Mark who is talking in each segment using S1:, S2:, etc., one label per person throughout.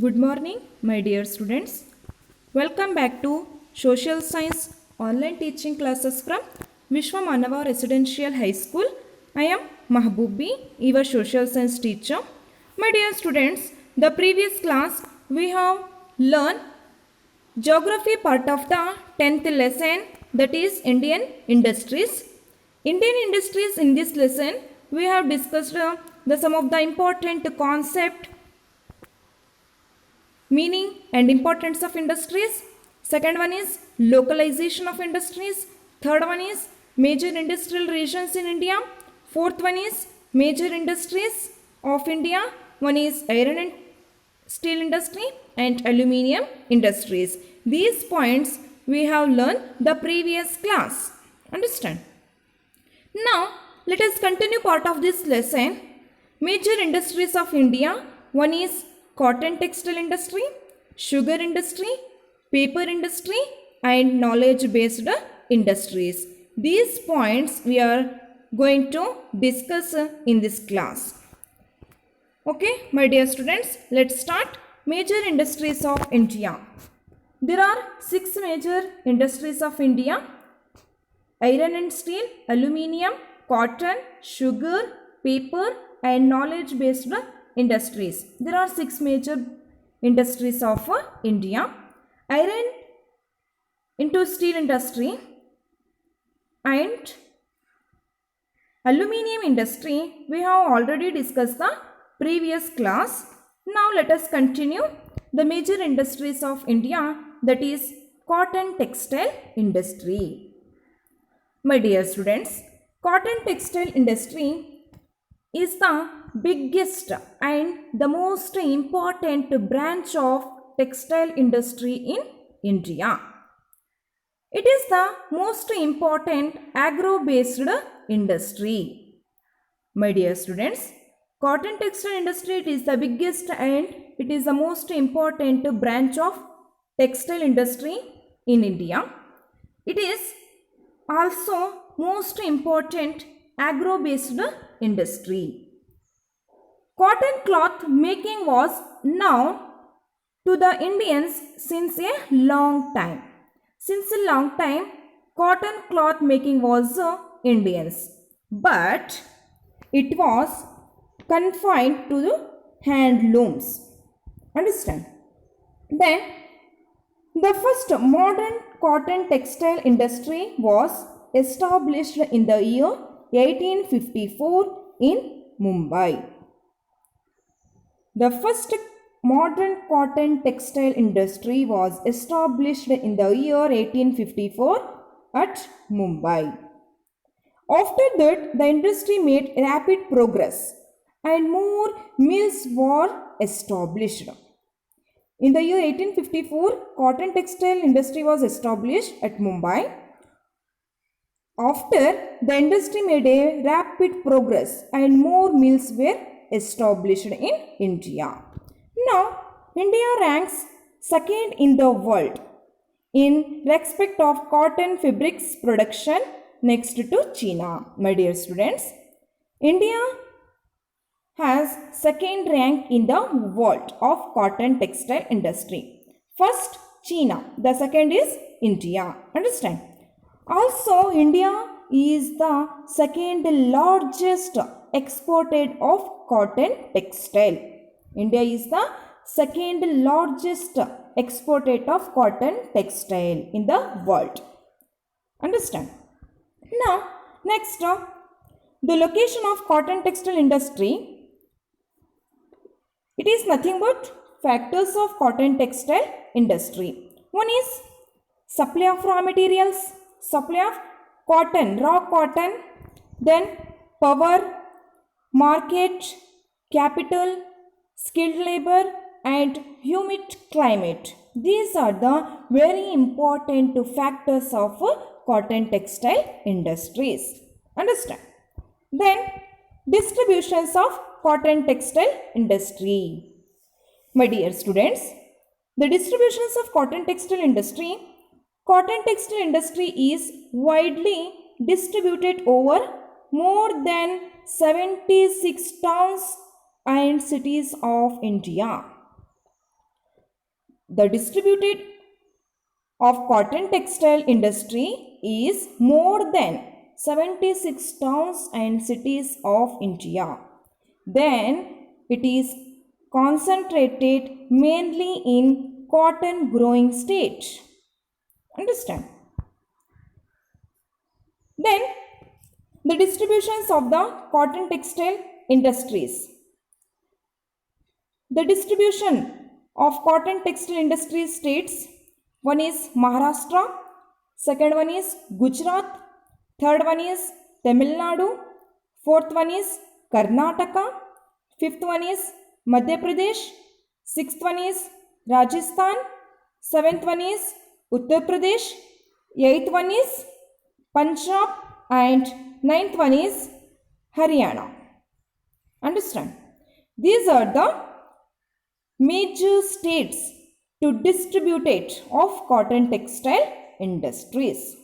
S1: Good morning, my dear students. Welcome back to Social Science online teaching classes from Vishwamanava Residential High School. I am Mahboobi, your social science teacher. My dear students, the previous class we have learned geography part of the 10th lesson, that is Indian industries. Indian industries, in this lesson we have discussed some of the important concept, meaning and importance of industries. Second one is localization of industries. Third one is major industrial regions in India. Fourth one is major industries of India. One is iron and steel industry and aluminium industries. These points we have learned the previous class. Understand? Now let us continue part of this lesson. Major industries of India. One is cotton textile industry, sugar industry, paper industry and knowledge based industries. These points we are going to discuss in this class. Okay, my dear students, let's start. Major industries of India. There are 6 major industries of India: iron and steel, aluminium, cotton, sugar, paper and knowledge based industries. There are 6 major industries of India. Iron into steel industry and aluminium industry we have already discussed the previous class. Now let us continue the major industries of India, that is cotton textile industry. My dear students, cotton textile industry is the biggest and the most important branch of textile industry in India. It is the most important agro-based industry. My dear students, cotton textile industry it is the biggest and it is the most important branch of textile industry in India. It is also most important agro-based industry. Cotton cloth making was known to the Indians since a long time. Since a long time, cotton cloth making was Indians, but it was confined to the handlooms. Understand? Then the first modern cotton textile industry was established in the year 1854 in Mumbai. The first modern cotton textile industry was established in the year 1854 at Mumbai. After that, the industry made rapid progress and more mills were established. In the year 1854, cotton textile industry was established at Mumbai. After, the industry made a rapid progress and more mills were established in India. Now, India ranks second in the world in respect of cotton fabrics production next to China. My dear students, India has second rank in the world of cotton textile industry. First China, the second is India. Understand? Also India is the second largest exported of cotton textile. India is the second largest exported of cotton textile in the world. Understand? Now next the location of cotton textile industry, it is nothing but factors of cotton textile industry. One is supply of raw materials, supply of cotton, raw cotton, then power, market, capital, skilled labor and humid climate. These are the very important factors of cotton textile industries. Understand? Then distributions of cotton textile industry. My dear students, the distributions of cotton textile industry is widely distributed over more than 76 towns and cities of India. The distributed of cotton textile industry is more than 76 towns and cities of India. Then it is concentrated mainly in cotton growing state. Understand? Then the distributions of the cotton textile industries. The distribution of cotton textile industries states: one is Maharashtra, second one is Gujarat, third one is Tamil Nadu, fourth one is Karnataka, fifth one is Madhya Pradesh, sixth one is Rajasthan, seventh one is Uttar Pradesh, eighth one is Punjab, and ninth one is Haryana. Understand? These are the major states to distribute of cotton textile industries.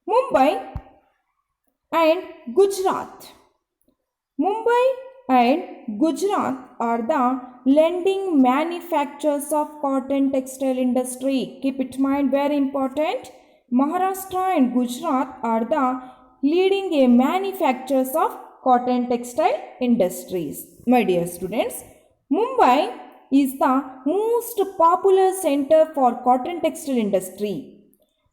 S1: Mumbai and Gujarat. Mumbai and Gujarat are the leading manufacturers of cotton textile industry. Keep it in mind, very important. Maharashtra and Gujarat are the leading manufacturers of cotton textile industries. My dear students, Mumbai is the most popular center for cotton textile industry.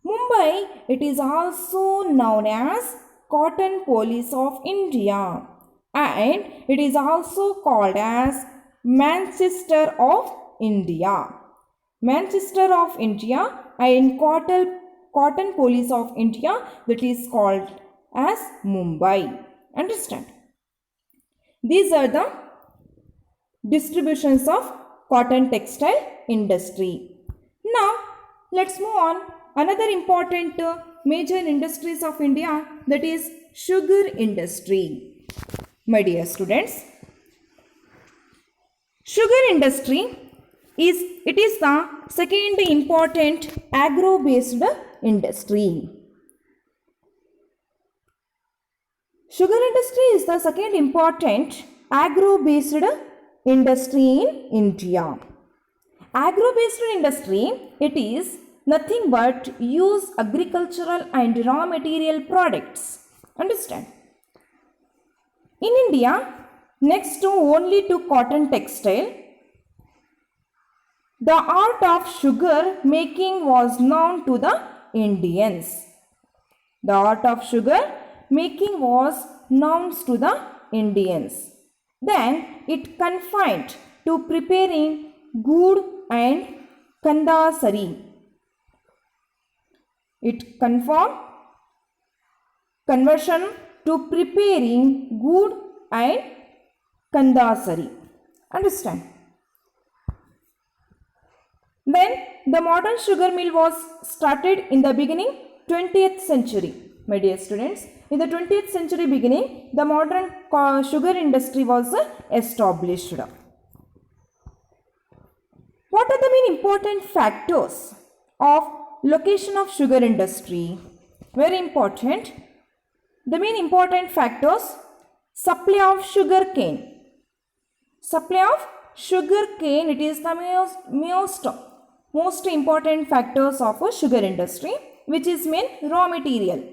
S1: Mumbai, it is also known as Cotton Police of India, and it is also called as Manchester of India. Manchester of India and Cotton Police of India, that is called as Mumbai. Understand? These are the distributions of cotton textile industry. Now, let's move on. Another important major industries of India, that is sugar industry. My dear students, sugar industry is the second important agro-based industry. Sugar industry is the second important agro-based industry in India. Agro-based industry, it is nothing but use agricultural and raw material products. Understand? In India, next to only to cotton textile, the art of sugar making was known to the Indians. The art of sugar making was known to the Indians. Then it confined to preparing gur and kandasari. It conformed conversion to preparing gur and kandasari. Understand? Then the modern sugar mill was started in the beginning 20th century. My dear students, in the 20th century beginning, the modern sugar industry was established. What are the main important factors of location of sugar industry? Very important. The main important factors: supply of sugar cane. Supply of sugar cane, it is the most important factors of a sugar industry, which is main raw material.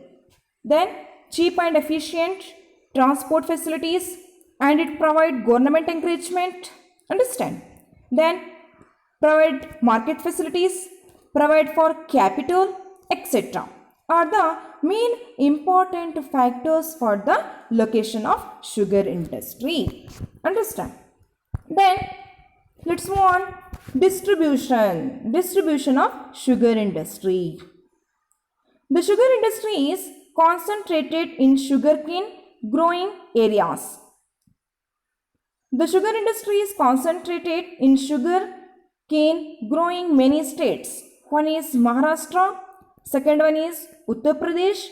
S1: Then cheap and efficient transport facilities, and it provide government encouragement. Understand? Then provide market facilities, provide for capital, etc. are the main important factors for the location of sugar industry. Understand? Then let's move on. Distribution of sugar industry. The sugar industry is concentrated in sugarcane growing areas. The sugar industry is concentrated in sugar cane growing many states. One is Maharashtra, second one is Uttar Pradesh,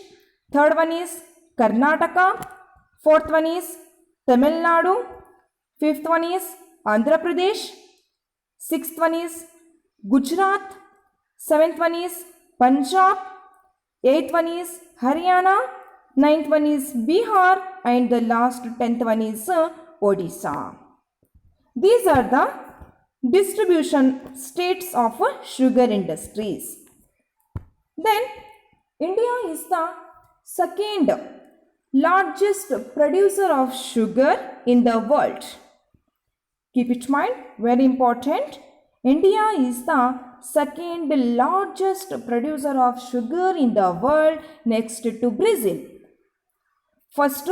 S1: third one is Karnataka, fourth one is Tamil Nadu, fifth one is Andhra Pradesh, sixth one is Gujarat, seventh one is Punjab, eighth one is Haryana, ninth one is Bihar, and the last 10th one is Odisha. These are the distribution states of sugar industries. Then India is the second largest producer of sugar in the world. Keep it in mind, very important. India is the second largest producer of sugar in the world next to Brazil. First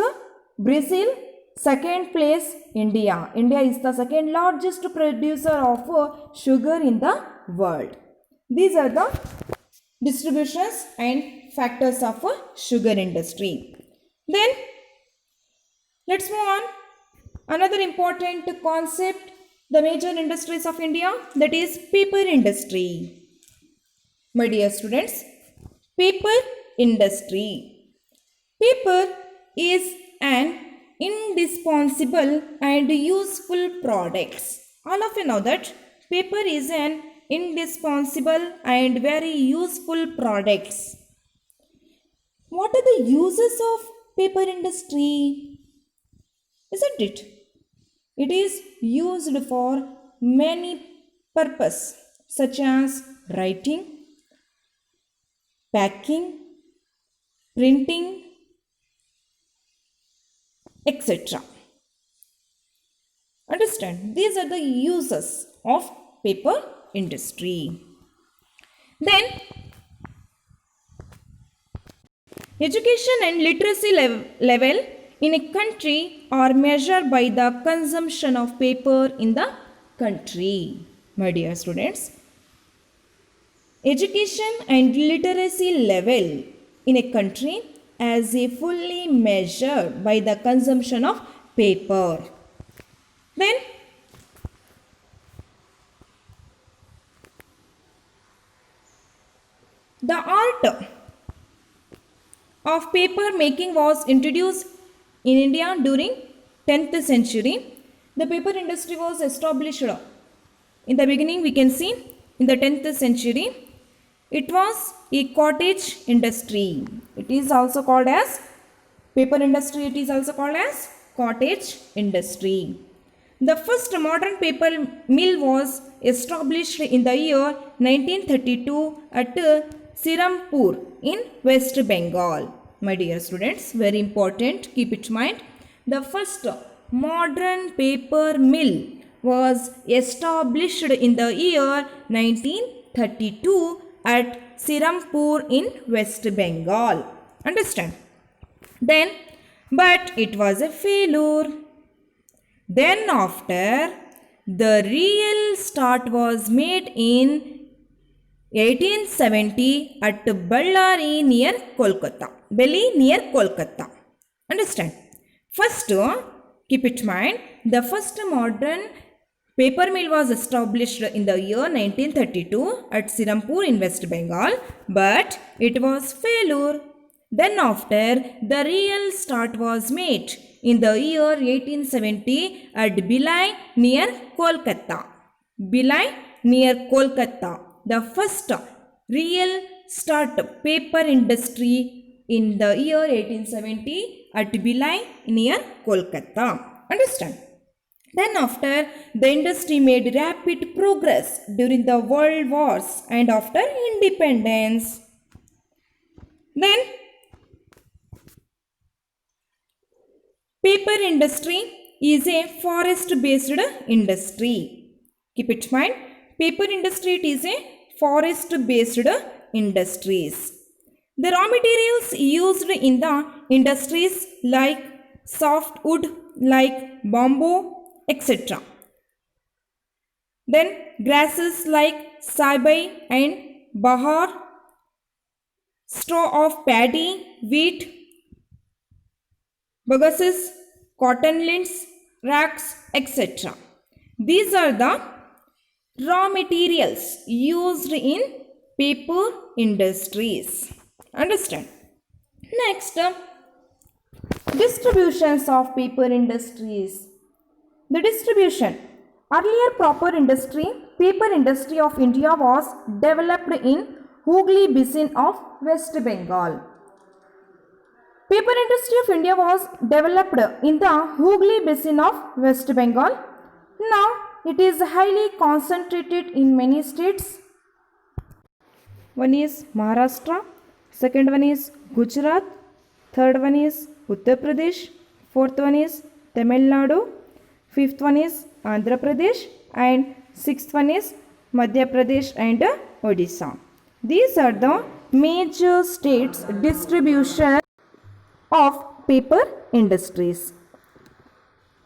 S1: Brazil, second place India. India is the second largest producer of sugar in the world. These are the distributions and factors of sugar industry. Then let's move on. Another important concept, the major industries of India, that is paper industry. My dear students, paper industry. Paper is an indispensable and useful product. All of you know that paper is an indispensable and very useful product. What are the uses of paper industry? Isn't it? It is used for many purposes such as writing, packing, printing, etc. Understand? These are the uses of paper industry. Then education and literacy level in a country are measured by the consumption of paper in the country. My dear students, education and literacy level in a country as a fully measured by the consumption of paper. Then the art of paper making was introduced in India during 10th century. The paper industry was established in the beginning. We can see in the 10th century it was a cottage industry. It is also called as paper industry. It is also called as cottage industry. The first modern paper mill was established in the year 1932 at Sirampur in West Bengal. My dear students, very important, keep it in mind. The first modern paper mill was established in the year 1932 at Sirampur in West Bengal. Understand? Then, but it was a failure. Then after, the real start was made in 1870 at Bellary near Kolkata. Belly near Kolkata. Understand? First, keep it in mind, the first modern paper mill was established in the year 1932 at Sirampur in West Bengal, but it was failure. Then after, the real start was made in the year 1870 at Bhilai near Kolkata. Bhilai near Kolkata. The first real start paper industry in the year 1870 at Bhilai near Kolkata. Understand? Then after, the industry made rapid progress during the world wars and after independence. Then paper industry is a forest based industry. Keep it in mind, paper industry it is a forest based industries. The raw materials used in the industries like softwood, like bamboo, etc. Then grasses like sabai and bahar, straw of paddy, wheat, bagases, cotton lints, rags, etc. These are the raw materials used in paper industries. Understand? Next, distributions of paper industries. The distribution. Earlier paper industry of India was developed in Hooghly Basin of West Bengal. Paper industry of India was developed in the Hooghly Basin of West Bengal. Now it is highly concentrated in many states. One is Maharashtra, second one is Gujarat, third one is Uttar Pradesh, fourth one is Tamil Nadu, fifth one is Andhra Pradesh, and sixth one is Madhya Pradesh and Odisha. These are the major states distribution of paper industries.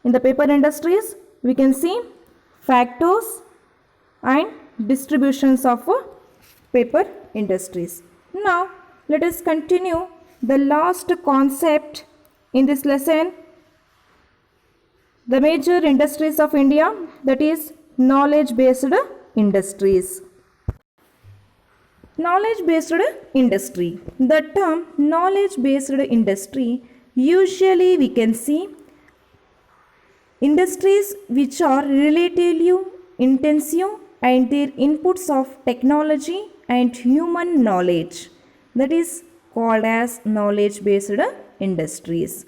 S1: In the paper industries, we can see factors and distributions of paper industries. Now, let us continue the last concept in this lesson, the major industries of India, that is knowledge based industries. Knowledge based industry. The term knowledge based industry, usually we can see industries which are relatively intensive and their inputs of technology and human knowledge, that is called as knowledge based industries.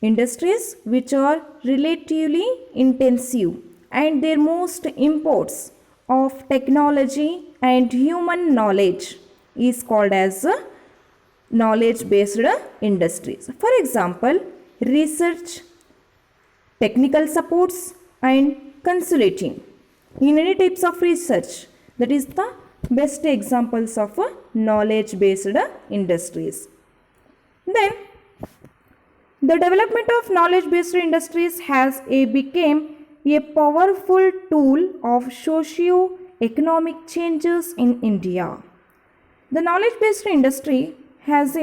S1: Industries which are relatively intensive and their most imports of technology and human knowledge is called as knowledge based industries. For example, research, technical supports and consulting in any types of research, that is the best examples of knowledge based industries. Then the development of knowledge based industries has become a powerful tool of socio-economic changes in India. The knowledge based industry has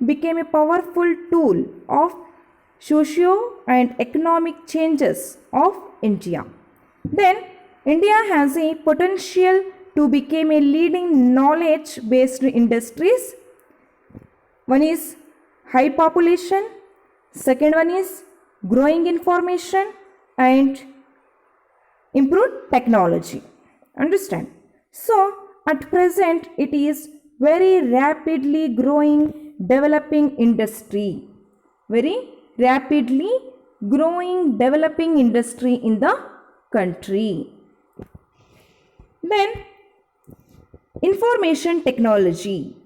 S1: become a powerful tool of socio and economic changes of India. Then India has a potential to become a leading knowledge based industries. One is high population, second one is growing information and improved technology. Understand? So at present it is very rapidly growing developing industry. Very rapidly growing developing industry in the country. Then information technology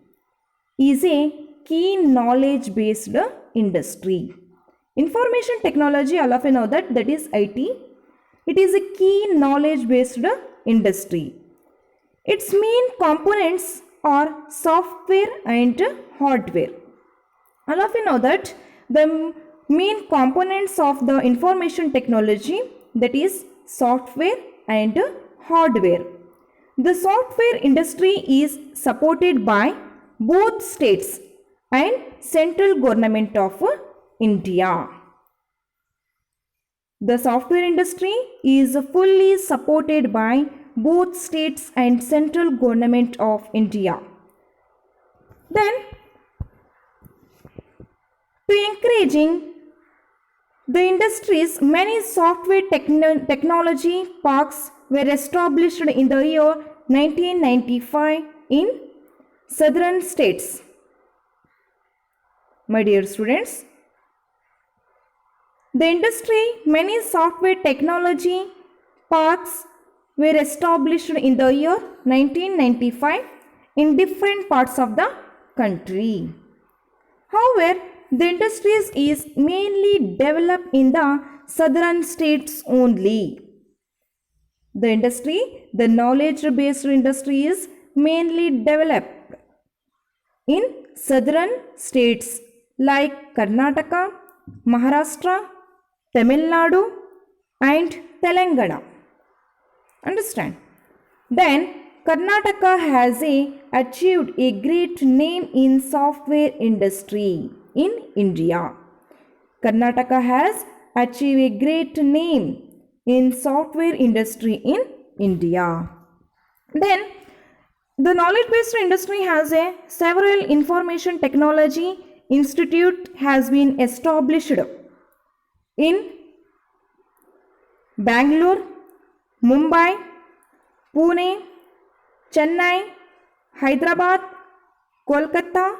S1: is a key knowledge based industry. Information technology, all of you know that is IT. It is a key knowledge based industry. Its main components are software and hardware. All of you know that the main components of the information technology, that is software and hardware. The software industry is supported by both states and central government of India. The software industry is fully supported by both states and central government of India. Then, to encouraging the industries, many software technology parks were established in the year 1995 in southern states. My dear students, the industry, many software technology parks were established in the year 1995 in different parts of the country. However, the industries is mainly developed in the southern states only. The industry, the knowledge based industry is mainly developed in southern states like Karnataka, Maharashtra, Tamil Nadu and Telangana. Understand? Then Karnataka has achieved a great name in software industry in India. Karnataka has achieved a great name in software industry in India. Then the knowledge based industry has several information technology institute has been established in Bangalore, Mumbai, Pune, Chennai, Hyderabad, Kolkata,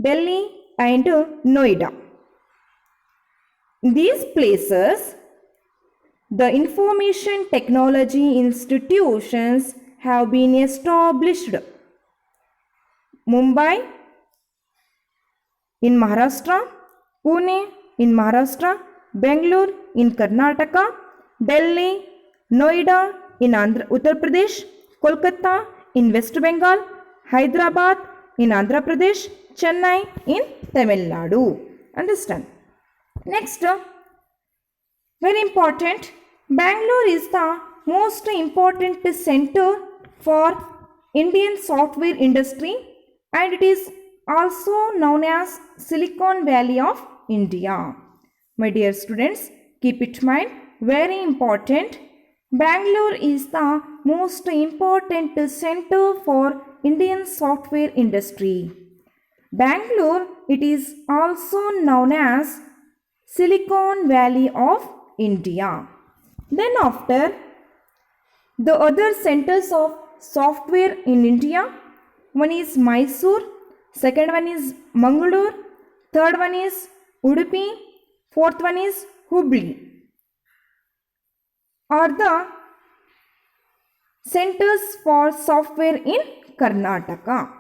S1: Delhi and Noida. These places the information technology institutions have been established. Mumbai in Maharashtra, Pune in Maharashtra, Bangalore in Karnataka, Delhi, Noida in Uttar Pradesh, Kolkata in West Bengal, Hyderabad in Andhra Pradesh, Chennai in Tamil Nadu. Understand? Next, very important, Bangalore is the most important center for Indian software industry and it is also known as Silicon Valley of India. My dear students, keep it in mind, very important. Bangalore is the most important center for Indian software industry. Bangalore, it is also known as Silicon Valley of India. Then after, the other centers of software in India, one is Mysore, second one is Mangalore, third one is Udupi, fourth one is Hubli, are the centers for software in Karnataka.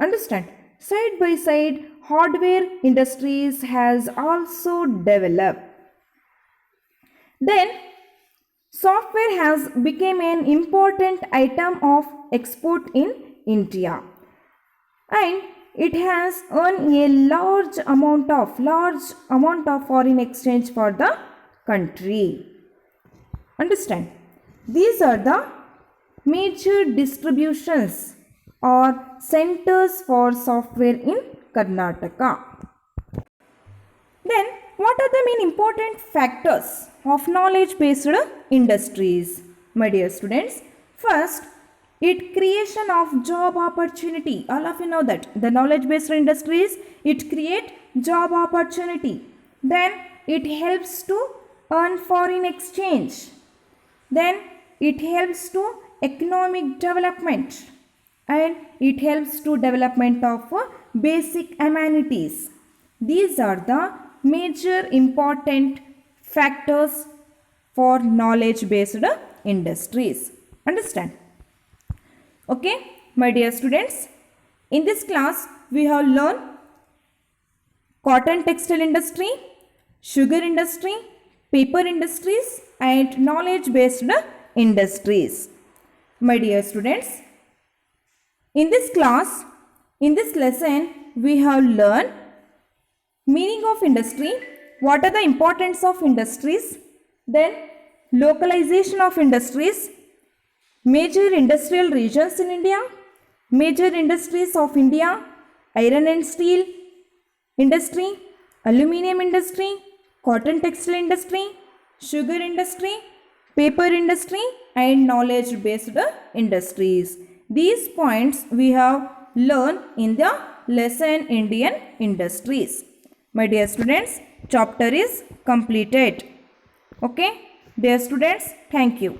S1: Understand? Side by side, hardware industries has also developed. Then, software has become an important item of export in India and it has earned a large amount of foreign exchange for the country. Understand? These are the major distributions or centers for software in Karnataka. Then, what are the main important factors of knowledge-based industries? My dear students, first, it creation of job opportunity. All of you know that the knowledge-based industries, it create job opportunity. Then, it helps to earn foreign exchange. Then, it helps to economic development and it helps to development of basic amenities. These are the major important factors for knowledge based industries. Understand? Okay, my dear students, in this class we have learned cotton textile industry, sugar industry, paper industries and knowledge based industries. My dear students, in this class, in this lesson, we have learned meaning of industry, what are the importance of industries, then localization of industries, major industrial regions in India, major industries of India, iron and steel industry, aluminium industry, cotton textile industry, sugar industry, paper industry and knowledge based industries. These points we have learned in the lesson Indian industries. My dear students, chapter is completed. Okay, dear students, thank you.